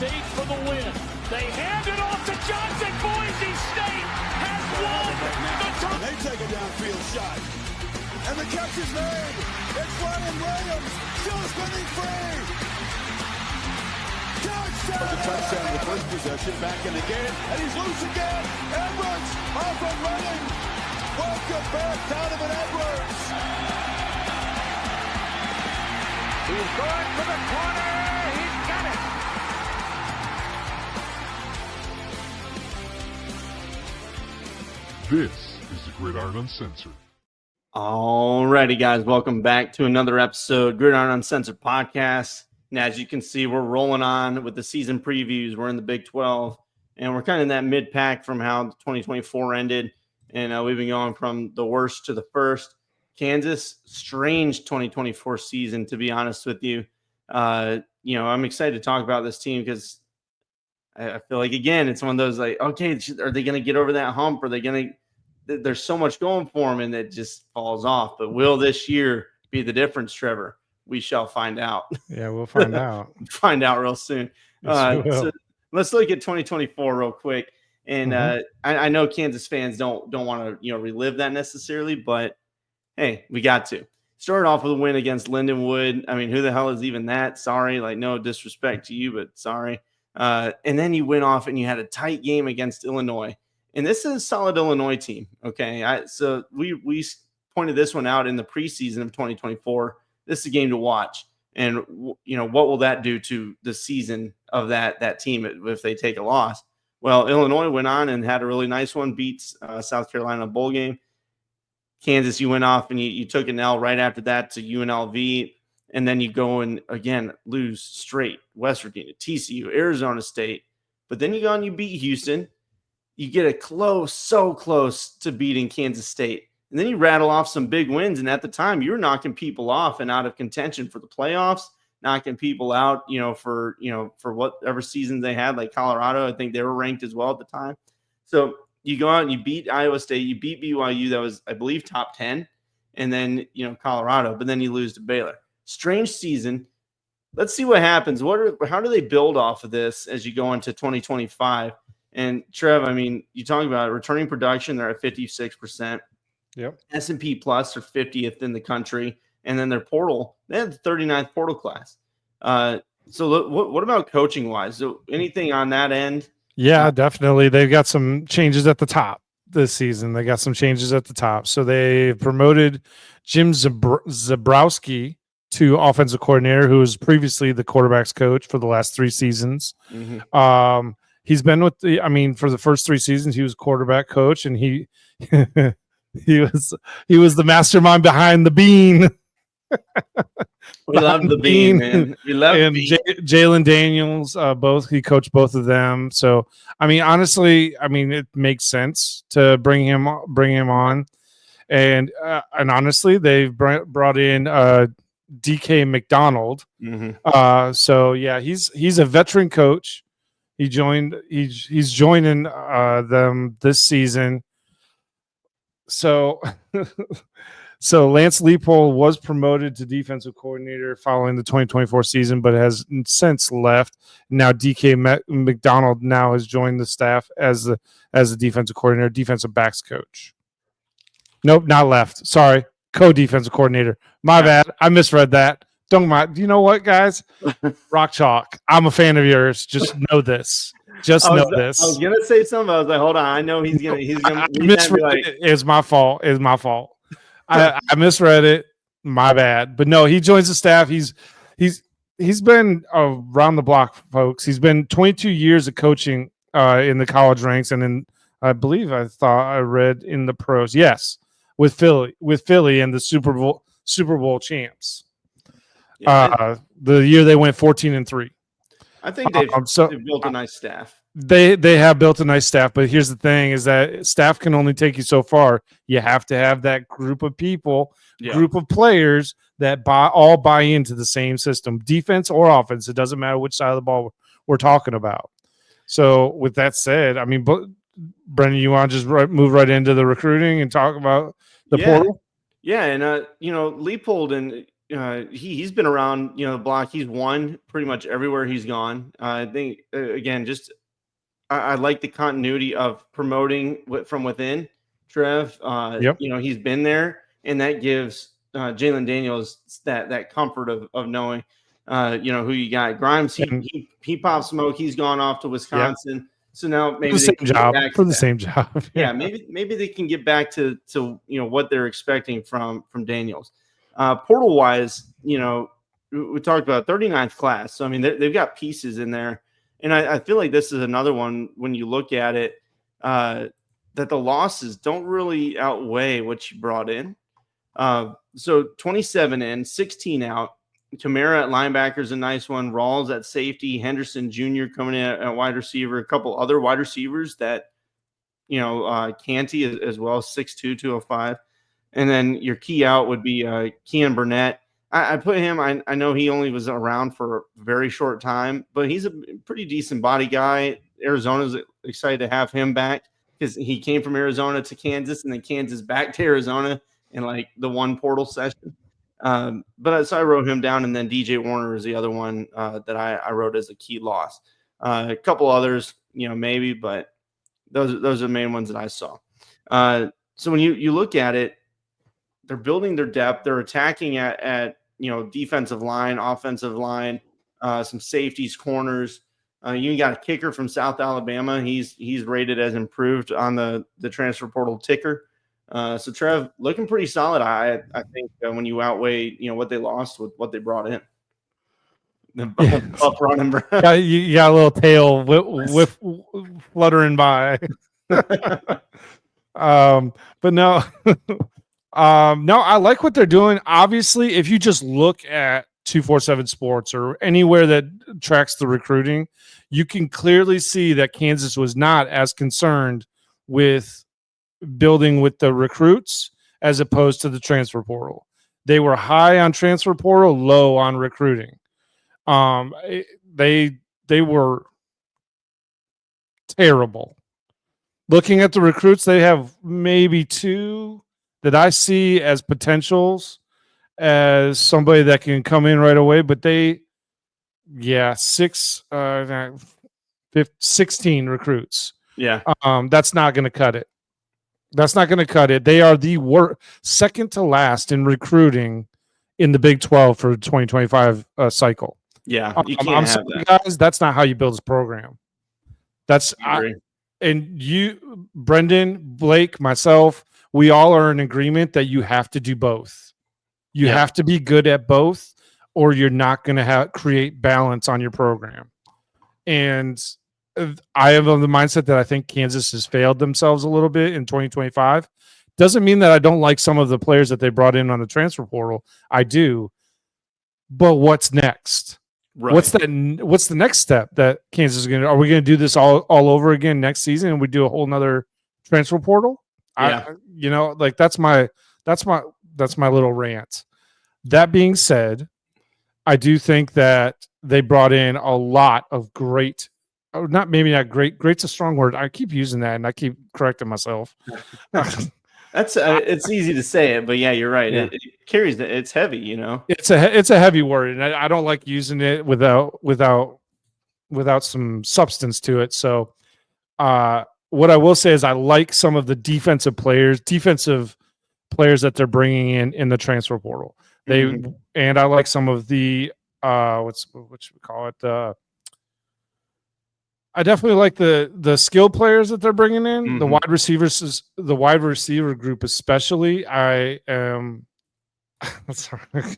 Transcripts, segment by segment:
State for the win. They hand it off to Johnson. Boise State has won the tournament. They take a downfield shot. And the catch is made. It's Ryan Williams. Still spinning free. Touchdown! For the touchdown, the first possession. Back in the game. And he's loose again. Edwards off and running. Welcome back, Donovan Edwards. He's going for the corner. He's got it. This is the Gridiron Uncensored. Alrighty, guys, welcome back to another episode, Gridiron Uncensored podcast. And as you can see, we're rolling on with the season previews. We're in the Big 12, and we're kind of in that mid-pack from how 2024 ended. And we've been going from the worst to the first. Kansas, strange 2024 season, to be honest with you. I'm excited to talk about this team because I feel like, again, it's one of those like, okay, are they going to get over that hump? Are they going to – there's so much going for them, and it just falls off. But will this year be the difference, Trevor? We shall find out. Yeah, we'll find out. Find out real soon. Yes, So let's look at 2024 real quick. And I know Kansas fans don't want to relive that necessarily, but hey, we got to. Started off with a win against Lindenwood. I mean, who the hell is even that? Sorry, like no disrespect to you, but sorry. And then you went off and you had a tight game against Illinois. And this is a solid Illinois team, okay? So we pointed this one out in the preseason of 2024. This is a game to watch. And, what will that do to the season of that team if they take a loss? Well, Illinois went on and had a really nice one, beats South Carolina bowl game. Kansas, you went off and you took an L right after that to UNLV. And then you go and, again, lose straight. West Virginia, TCU, Arizona State. But then you go and you beat Houston. You get so close to beating Kansas State. And then you rattle off some big wins. And at the time, you were knocking people off and out of contention for the playoffs, knocking people out, for whatever seasons they had, like Colorado. I think they were ranked as well at the time. So you go out and you beat Iowa State. You beat BYU. That was, I believe, top 10. And then, Colorado. But then you lose to Baylor. Strange season. Let's see what happens. How do they build off of this as you go into 2025? And Trev, I mean, you talk about returning production, they're at 56%. Yep. S&P Plus are 50th in the country. And then their portal, they have the 39th portal class. So what about coaching wise? So anything on that end? Yeah, definitely. They've got some changes at the top this season. They got some changes at the top. So they promoted Jim Zabrowski to offensive coordinator, who was previously the quarterback's coach for the last 3 seasons. Mm-hmm. He's been for the first 3 seasons, he was quarterback coach, and he he was the mastermind behind the bean. We love the bean, man. We love and bean. Jalen Daniels, he coached both of them. So I mean, honestly, it makes sense to bring him on, and honestly, they've brought in DK McDonald. Mm-hmm. So yeah, he's a veteran coach. He's joining them this season. So Lance Leipold was promoted to defensive coordinator following the 2024 season, but has since left. Now DK McDonald now has joined the staff as the defensive coordinator, defensive backs coach. Nope, not left. Sorry, co-defensive coordinator. My bad. I misread that. Don't mind. You know what, guys? Rock chalk. I'm a fan of yours. Just know this. This. I was gonna say something. I was like, hold on. I know he's gonna. Misread it. It's my fault. I misread it. My bad. But no, he joins the staff. He's been around the block, folks. He's been 22 years of coaching in the college ranks, and in I read in the pros. Yes, with Philly and the Super Bowl champs. Yeah, the year they went 14-3. I think they've built a nice staff. They have built a nice staff, but here's the thing: is that staff can only take you so far. You have to have that group of people, group of players that all buy into the same system, defense or offense. It doesn't matter which side of the ball we're talking about. So, with that said, Brendan, you want to just move right into the recruiting and talk about the portal? Yeah, and Leipold, and he's been around, the block. He's won pretty much everywhere he's gone. I think again, just I like the continuity of promoting from within. Trev, Yep. he's been there, and that gives Jalen Daniels that comfort of knowing, who you got. Grimes, he popped smoke. He's gone off to Wisconsin. Yep. So now maybe same job for the same job. Yeah, maybe they can get back to what they're expecting from Daniels. Portal wise, we talked about 39th class. So I mean, they've got pieces in there, and I feel like this is another one when you look at it, that the losses don't really outweigh what you brought in. So 27 in, 16 out. Kamara at linebacker is a nice one. Rawls at safety. Henderson Jr. coming in at wide receiver. A couple other wide receivers that, Canty as well, 6'2", 205. And then your key out would be Kean Burnett. I put him, I know he only was around for a very short time, but he's a pretty decent body guy. Arizona's excited to have him back because he came from Arizona to Kansas and then Kansas back to Arizona in like the one portal session. But so I wrote him down, and then DJ Warner is the other one that I wrote as a key loss. A couple others, maybe, but those are the main ones that I saw. So when you look at it, they're building their depth. They're attacking at defensive line, offensive line, some safeties, corners. You got a kicker from South Alabama. He's rated as improved on the transfer portal ticker. So Trev, looking pretty solid. I think when you outweigh what they lost with what they brought in. Up running, bro. Yeah, you got a little tail with fluttering by. But no. No, I like what they're doing. Obviously, if you just look at 247 Sports or anywhere that tracks the recruiting, you can clearly see that Kansas was not as concerned with building with the recruits as opposed to the transfer portal. They were high on transfer portal, low on recruiting. They were terrible. Looking at the recruits, they have maybe two that I see as potentials, as somebody that can come in right away, but 16 recruits. Yeah. That's not going to cut it. That's not going to cut it. They are the second to last in recruiting in the Big 12 for the 2025 cycle. Yeah, you can't I'm have sorry, that. guys. That's not how you build this program. And you, Brendan, Blake, myself, we all are in agreement that you have to do both. You have to be good at both, or you're not going to create balance on your program. And I have the mindset that I think Kansas has failed themselves a little bit in 2025. Doesn't mean that I don't like some of the players that they brought in on the transfer portal. I do. But what's next? Right. What's the next step that Kansas is going to? Are we going to do this all over again next season, and we do a whole nother transfer portal? Yeah. That's my little rant. That being said, I do think that they brought in a lot of great. Not great. Great's a strong word. I keep using that, and I keep correcting myself. That's it's easy to say it, but yeah, you're right. Yeah. It carries it's heavy, It's a heavy word, and I don't like using it without some substance to it. So, what I will say is I like some of the defensive players that they're bringing in the transfer portal. And I like some of the what should we call it? I definitely like the skill players that they're bringing in. The wide receivers, the wide receiver group especially. I am sorry, I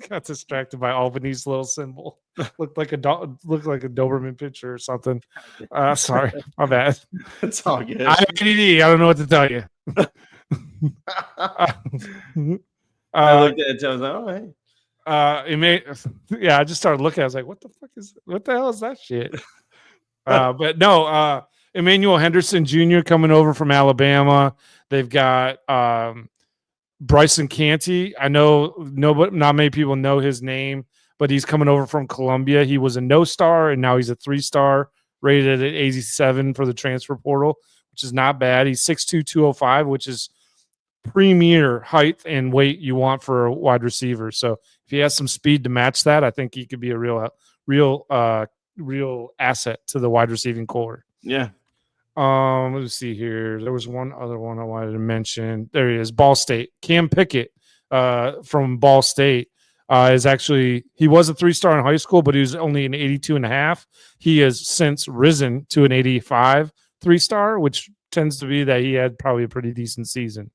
got distracted by Albany's little symbol. Looked like a Doberman picture or something. Sorry, my bad. It's all good. I have ADD. I don't know what to tell you. I looked at it. I was like, oh, hey. I just started looking. I was like, what the hell is that shit? But no, Emmanuel Henderson Jr. coming over from Alabama. They've got Bryson Canty. I know not many people know his name, but he's coming over from Columbia. He was a no-star, and now he's a 3-star, rated at 87 for the transfer portal, which is not bad. He's 6'2", 205, which is premier height and weight you want for a wide receiver. So if he has some speed to match that, I think he could be a real asset to the wide receiving core. Yeah. Let's see here. There was one other one I wanted to mention. There he is, Ball State. Cam Pickett from Ball State is actually, he was a 3-star in high school, but he was only an 82.5. He has since risen to an 85 3-star, which tends to be that he had probably a pretty decent season.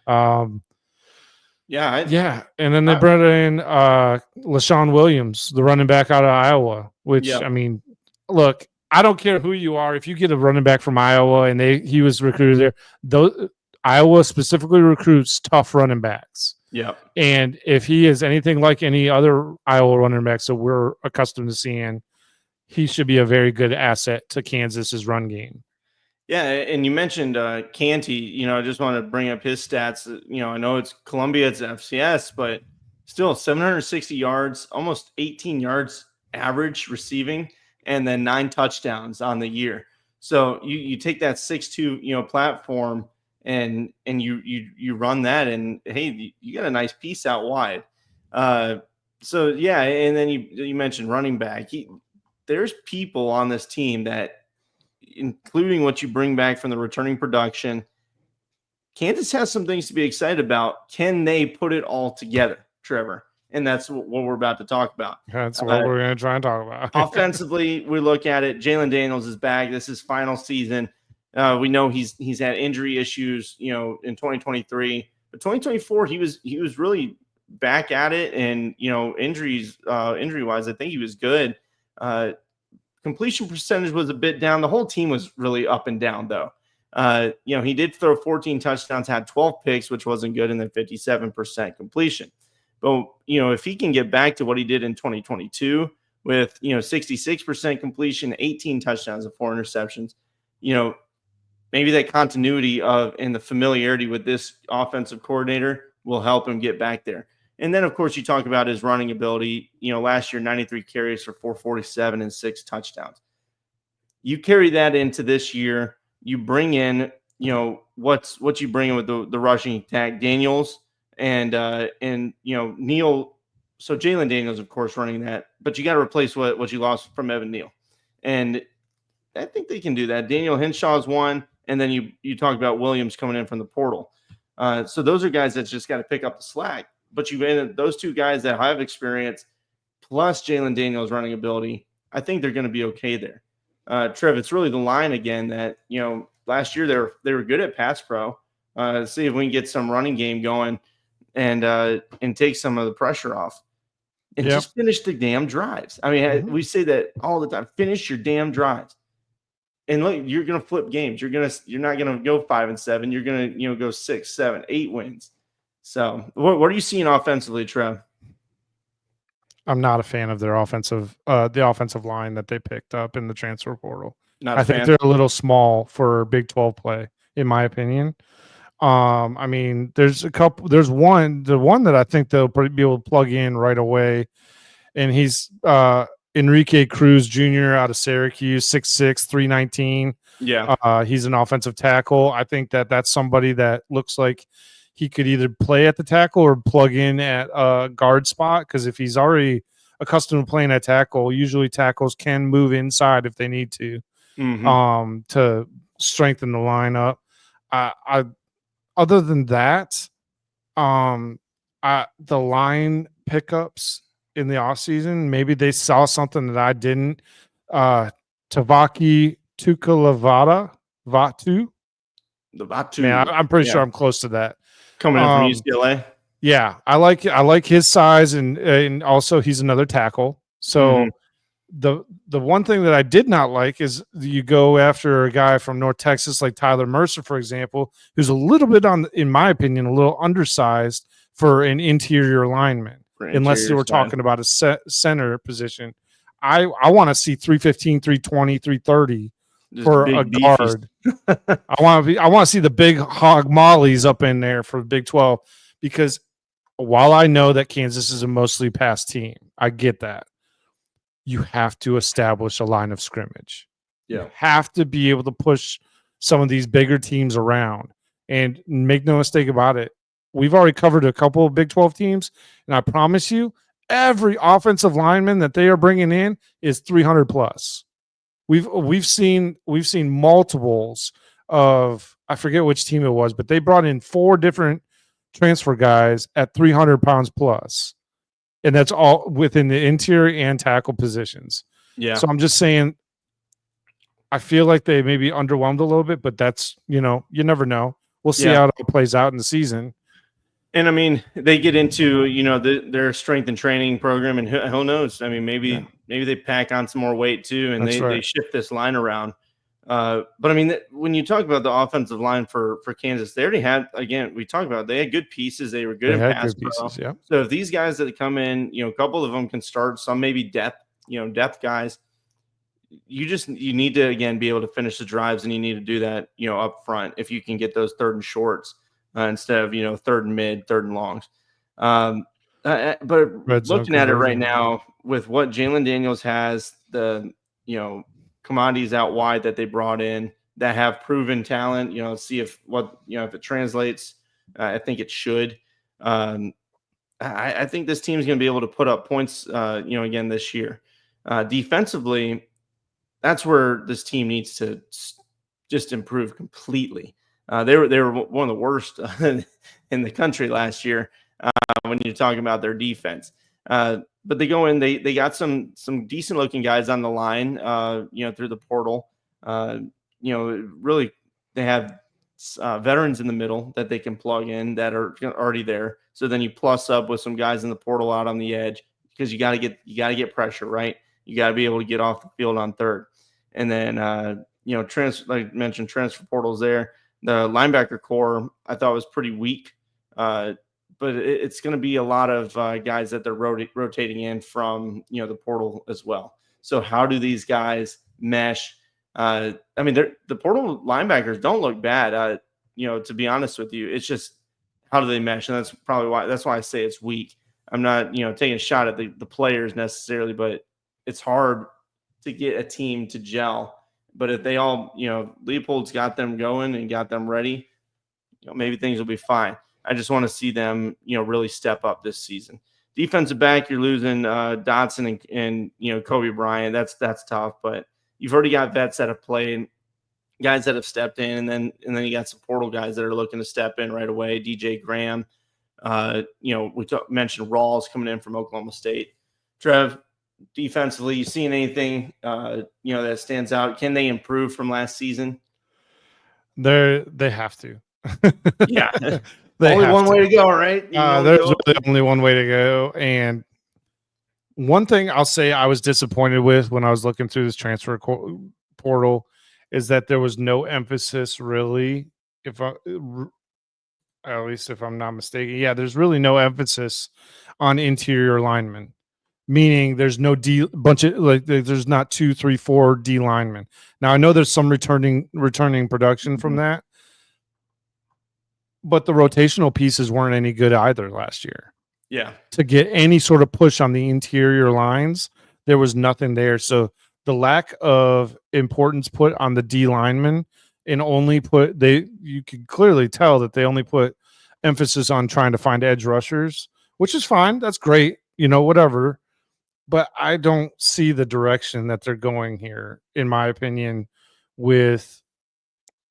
And then they brought in LaShawn Williams, the running back out of Iowa, which, I mean, look, I don't care who you are. If you get a running back from Iowa and he was recruited there, Iowa specifically recruits tough running backs. Yeah. And if he is anything like any other Iowa running backs that we're accustomed to seeing, he should be a very good asset to Kansas's run game. Yeah, and you mentioned Canty. I just want to bring up his stats. I know it's Columbia, it's FCS, but still 760 yards, almost 18 yards average receiving, and then 9 touchdowns on the year. So you take that 6'2", platform and you run that, and hey, you got a nice piece out wide. So yeah, and then you mentioned running back. There's people on this team that, including what you bring back from the returning production, Kansas has some things to be excited about. Can they put it all together, Trevor? And that's what we're about to talk about. That's what we're going to try and talk about. Offensively, we look at it. Jalen Daniels is back. This is final season. We know he's had injury issues, in 2023, but 2024 he was really back at it, and injury wise, I think he was good. Completion percentage was a bit down. The whole team was really up and down, though. He did throw 14 touchdowns, had 12 picks, which wasn't good, and then 57% completion. But, if he can get back to what he did in 2022 with, 66% completion, 18 touchdowns and 4 interceptions, maybe that continuity and the familiarity with this offensive coordinator will help him get back there. And then, of course, you talk about his running ability. Last year, 93 carries for 447 and 6 touchdowns. You carry that into this year. You bring in, what you bring in with the rushing attack, Daniels and Neal. So Jalen Daniels, of course, running that, but you got to replace what you lost from Evan Neal. And I think they can do that. Daniel Henshaw's one, and then you talk about Williams coming in from the portal. So those are guys that just got to pick up the slack. But you've added those 2 guys that have experience, plus Jalen Daniels' running ability. I think they're going to be okay there. Trev, it's really the line again that, last year they were good at pass pro. See if we can get some running game going and take some of the pressure off. And just finish the damn drives. I mean, we say that all the time. Finish your damn drives. And look, you're going to flip games. You're not going to go 5-7. You're going to go 6, 7, 8 wins. So, what are you seeing offensively, Trev? I'm not a fan of their the offensive line that they picked up in the transfer portal. I think they're a little small for Big 12 play, in my opinion. I mean, there's the one that I think they'll be able to plug in right away, and he's Enrique Cruz Jr. out of Syracuse, 6'6", 319. Yeah, he's an offensive tackle. I think that's somebody that looks like he could either play at the tackle or plug in at a guard spot, because if he's already accustomed to playing at tackle, usually tackles can move inside if they need to, to strengthen the lineup. Other than that, the line pickups in the offseason, maybe they saw something that I didn't. Tavaki Vatu. Man, I'm pretty sure I'm close to that. Coming in from UCLA. Yeah, I like his size, and also he's another tackle. So the one thing that I did not like is you go after a guy from North Texas like Tyler Mercer, for example, who's a little bit in my opinion, a little undersized for an interior lineman, unless you were talking about a center position. I want to see 315, 320, 330 for a guard. I want to see the big hog mollies up in there for Big 12, because while I know that Kansas is a mostly pass team, I get that. You have to establish a line of scrimmage. Yeah. You have to be able to push some of these bigger teams around. And make no mistake about it, we've already covered a couple of Big 12 teams, and I promise you, every offensive lineman that they are bringing in is 300 plus. We've seen multiples of, I forget which team it was, but they brought in 4 different transfer guys at 300 pounds plus, and that's all within the interior and tackle positions. Yeah. So I'm just saying, I feel like they maybe underwhelmed a little bit, but that's, you never know. We'll see how it plays out in the season. And I mean, they get into, their strength and training program, and who knows? I mean, maybe they pack on some more weight too, and they shift this line around. But I mean, when you talk about the offensive line for Kansas, they already had, again, we talked about, they had good pieces. They were good in pass pro. Yeah. So if these guys that come in, a couple of them can start, some maybe depth guys. You need to, again, be able to finish the drives, and you need to do that, up front if you can get those third and shorts instead of, third and mid, third and longs. But looking at it right now with what Jalen Daniels has, the, commodities out wide that they brought in that have proven talent, see if it translates. I think it should. I think this team is going to be able to put up points, again this year. Defensively, that's where this team needs to just improve completely. They were one of the worst in the country last year when you're talking about their defense. But they go in, they got some decent looking guys on the line, through the portal. Really, they have veterans in the middle that they can plug in that are already there. So then you plus up with some guys in the portal out on the edge, because you got to get pressure, right? You got to be able to get off the field on third. And then, like I mentioned, transfer portals there. The linebacker core I thought was pretty weak, but it's going to be a lot of guys that they're rotating in from, the portal as well. So how do these guys mesh? I mean, the portal linebackers don't look bad, to be honest with you. It's just, how do they mesh? And that's why I say it's weak. I'm not, taking a shot at the players necessarily, but it's hard to get a team to gel. But if they all, Leopold's got them going and got them ready, maybe things will be fine. I just want to see them, really step up this season. Defensive back, you're losing Dotson and Kobe Bryant. That's tough, but you've already got vets that have played, guys that have stepped in, and then you got some portal guys that are looking to step in right away. DJ Graham, we mentioned Rawls coming in from Oklahoma State. Trev, defensively, you seeing anything that stands out? Can they improve from last season? They have to. Yeah. Only one way to go, right? There's really only one way to go. And one thing I'll say I was disappointed with when I was looking through this transfer portal is that there was no emphasis really, at least if I'm not mistaken. Yeah, there's really no emphasis on interior linemen. Meaning there's no there's not 2, 3, 4 D linemen. Now I know there's some returning production from that, but the rotational pieces weren't any good either last year. Yeah. To get any sort of push on the interior lines, there was nothing there. So the lack of importance put on the D linemen, and you can clearly tell that they only put emphasis on trying to find edge rushers, which is fine. That's great. Whatever. But I don't see the direction that they're going here, in my opinion, with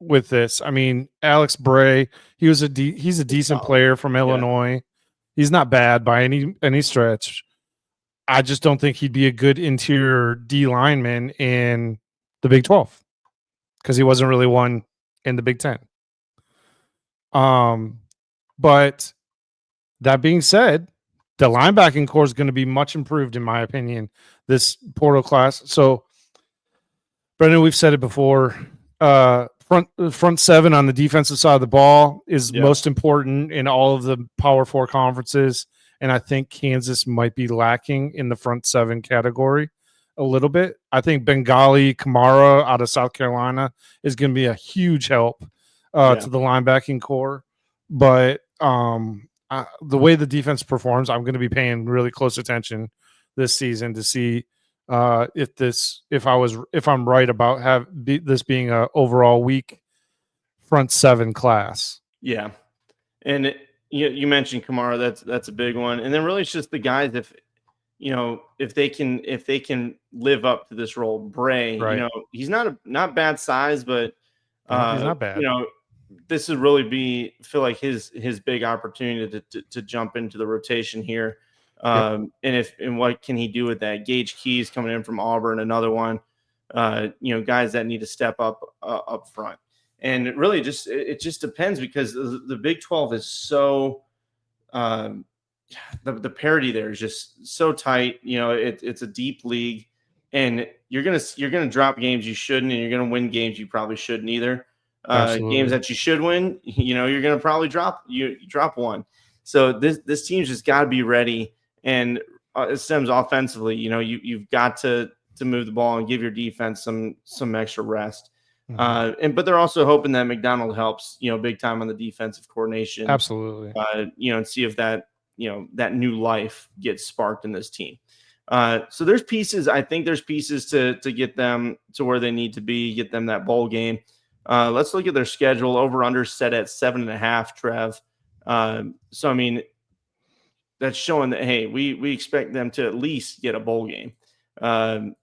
this. I mean, Alex Bray, he's a decent player from Illinois. Yeah. He's not bad by any stretch. I just don't think he'd be a good interior D lineman in the Big 12 because he wasn't really one in the Big 10. But that being said, the linebacking core is going to be much improved, in my opinion, this portal class. So, Brendan, we've said it before. Front seven on the defensive side of the ball is most important in all of the Power 4 conferences, and I think Kansas might be lacking in the front seven category a little bit. I think Bengali Kamara out of South Carolina is going to be a huge help to the linebacking core, but the way the defense performs, I'm going to be paying really close attention this season to see if I'm right about this being a overall weak front seven class. Yeah. And you mentioned Kamara, that's a big one. And then really it's just the guys, if they can live up to this role. Bray, Right. he's not bad size, but No, he's not bad. this would feel like his big opportunity to jump into the rotation here. And what can he do with that? Gage Keys coming in from Auburn, another one. Guys that need to step up front. And really it just depends because the Big 12 is so the parity there is just so tight. It's a deep league, and you're gonna drop games you shouldn't, and you're gonna win games you probably shouldn't either. Games that you should win, you're gonna probably drop one. So this team's just got to be ready, and it stems offensively. You've got to move the ball and give your defense some extra rest. But they're also hoping that McDonald helps, big time on the defensive coordination. Absolutely. And see if that new life gets sparked in this team. So there's pieces. I think there's pieces to get them to where they need to be, get them that bowl game. Let's look at their schedule. Over under set at 7.5, Trev. So I mean, that's showing that, hey, we expect them to at least get a bowl game. And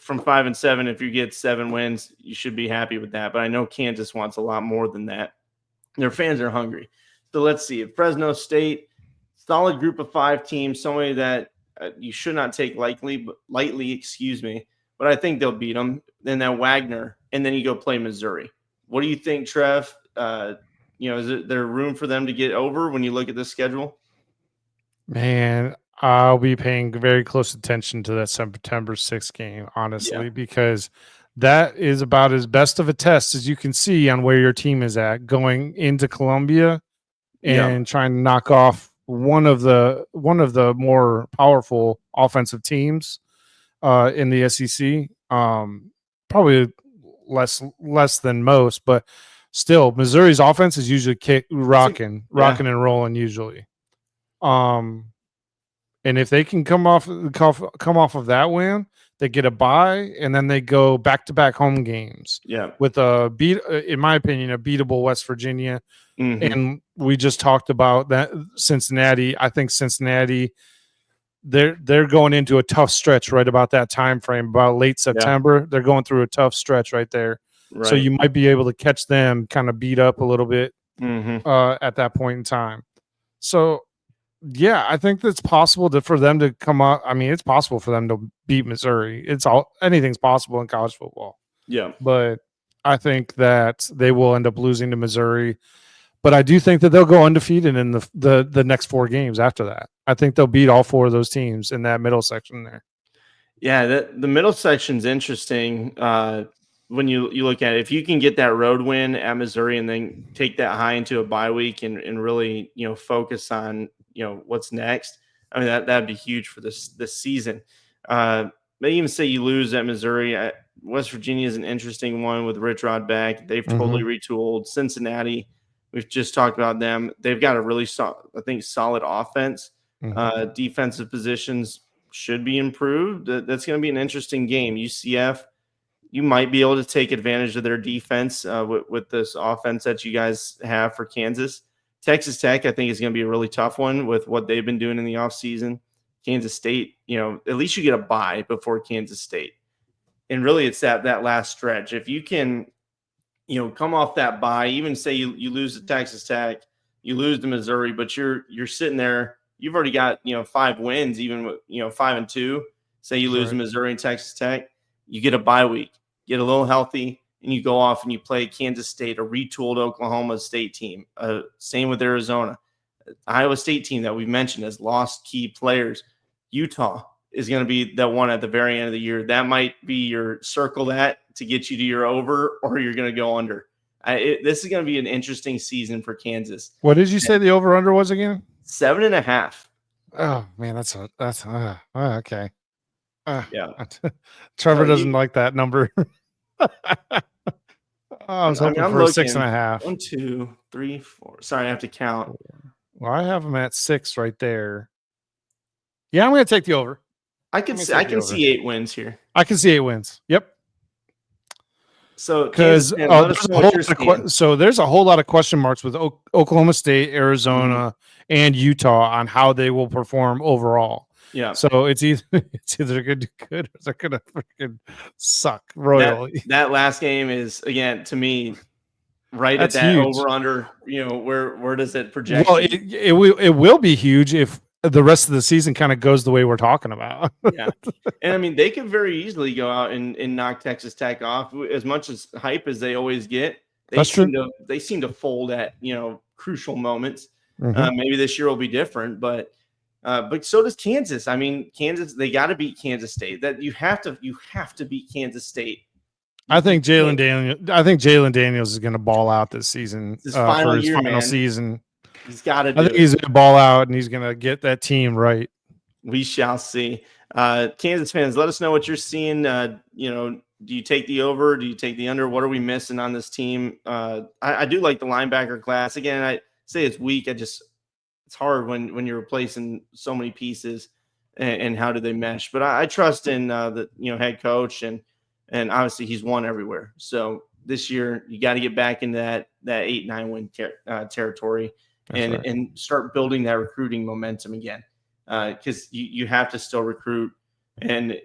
from 5 and 7, if you get 7 wins, you should be happy with that. But I know Kansas wants a lot more than that. Their fans are hungry. So let's see. Fresno State, solid group of 5 teams, somebody that you should not take lightly. But I think they'll beat them. Then that Wagner, and then you go play Missouri. What do you think, Trev? Is there room for them to get over when you look at this schedule? Man, I'll be paying very close attention to that September 6th game, honestly, because that is about as best of a test as you can see on where your team is at going into Columbia and trying to knock off one of the more powerful offensive teams in the SEC. Probably less than most, but still, Missouri's offense is usually rocking and rolling usually. And if they can come off of that win, they get a bye, and then they go back-to-back home games. Yeah, with in my opinion, a beatable West Virginia. Mm-hmm. And we just talked about that Cincinnati. I think Cincinnati, they're going into a tough stretch right about that time frame, about late September. Yeah. They're going through a tough stretch right there. Right. So you might be able to catch them kind of beat up a little bit at that point in time. So. Yeah, I think it's possible for them to come up. I mean, it's possible for them to beat Missouri. Anything's possible in college football. Yeah. But I think that they will end up losing to Missouri. But I do think that they'll go undefeated in the next 4 games after that. I think they'll beat all 4 of those teams in that middle section there. Yeah, the middle section's interesting. When you look at it, if you can get that road win at Missouri and then take that high into a bye week and really, focus on, what's next. I mean, that'd be huge for this season. But even say you lose at Missouri, West Virginia is an interesting one with Rich Rod back. They've totally retooled. Cincinnati, we've just talked about them. They've got a really solid offense. Defensive positions should be improved. That's going to be an interesting game. UCF, you might be able to take advantage of their defense with this offense that you guys have for Kansas. Texas Tech, I think, is going to be a really tough one with what they've been doing in the offseason. Kansas State, at least you get a bye before Kansas State. And really it's that last stretch. If you can, come off that bye, even say you lose to Texas Tech, you lose to Missouri, but you're sitting there, you've already got, 5 wins, even with, 5 and 2. Say you lose to Missouri and Texas Tech, you get a bye week, get a little healthy, and you go off and you play Kansas State, a retooled Oklahoma State team. Same with Arizona. Iowa State team that we've mentioned has lost key players. Utah is going to be that one at the very end of the year. That might be your circle that to get you to your over, or you're going to go under. This is going to be an interesting season for Kansas. What did you say the over-under was again? 7.5. Oh, man, that's okay. Yeah. Trevor doesn't like that number. I was hoping for 6.5. 1, 2, 3, 4. Sorry, I have to count. Well, I have them at 6 right there. Yeah, I'm going to take the over. I can see 8 wins here. I can see 8 wins. Yep. So because Kansas fans, let us know what you're seeing. so there's a whole lot of question marks with Oklahoma State, Arizona, and Utah on how they will perform overall. Yeah. So it's either good to good or they're gonna freaking suck royally. That last game is, again, to me, right That's at that huge. over under. Where does it project? Well, it will be huge if the rest of the season kind of goes the way we're talking about. Yeah. And I mean, they could very easily go out and knock Texas Tech off. As much as hype as they always get, they seem to fold at crucial moments. Maybe this year will be different, but so does Kansas. I mean, Kansas, they got to beat Kansas State. That you have to beat Kansas State. I think Jalen Daniels is going to ball out this season for his final season. He's got to. I think he's going to ball out and he's going to get that team right. We shall see. Kansas fans, let us know what you're seeing. Do you take the over? Do you take the under? What are we missing on this team? I do like the linebacker class. Again, I say it's weak. It's hard when you're replacing so many pieces and how do they mesh. But I trust in the head coach and obviously he's won everywhere. So this year you got to get back into that 8-9 win territory and start building that recruiting momentum again. Because you have to still recruit and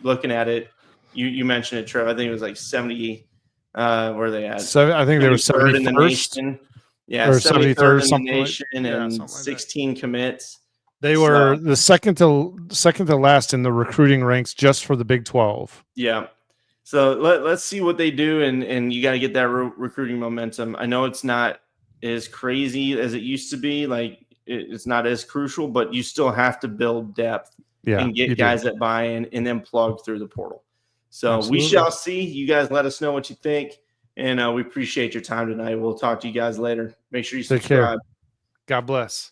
looking at it, you mentioned it, Trev. I think it was like 70. Where are they at? I think they were 71st in the nation. Yeah, or 73rd something in the nation, and 16 commits. They were the second to last in the recruiting ranks just for the Big 12. Yeah. So let's see what they do, and you got to get that recruiting momentum. I know it's not as crazy as it used to be. Like it's not as crucial, but you still have to build depth and get guys that buy in and then plug through the portal. So we shall see. You guys let us know what you think, and we appreciate your time tonight. We'll talk to you guys later. Make sure you subscribe. Take care. God bless.